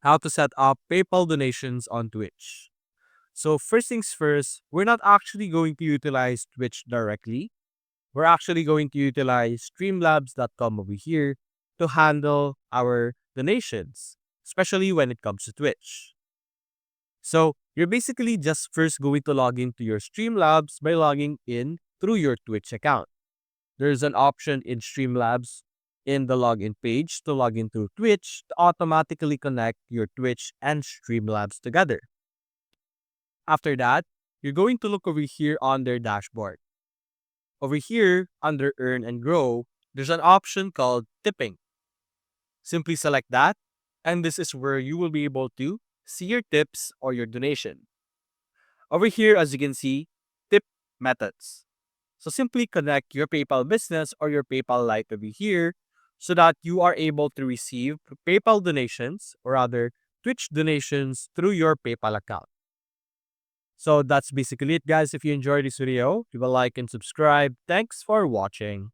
how to set up PayPal donations on Twitch. So first things first, we're not actually going to utilize Twitch directly. We're actually going to utilize streamlabs.com over here to handle our donations, especially when it comes to Twitch. So you're basically just first going to log into your Streamlabs by logging in through your Twitch account. There's an option in Streamlabs in the login page to log into Twitch to automatically connect your Twitch and Streamlabs together. After that, you're going to look over here on their dashboard. Over here, under Earn and Grow, there's an option called Tipping. Simply select that, and this is where you will be able to see your tips or your donation. Over here, as you can see, tip methods. So simply connect your PayPal business or your PayPal Lite over here so that you are able to receive PayPal donations or other Twitch donations through your PayPal account. So that's basically it, guys. If you enjoyed this video, leave a like and subscribe. Thanks for watching.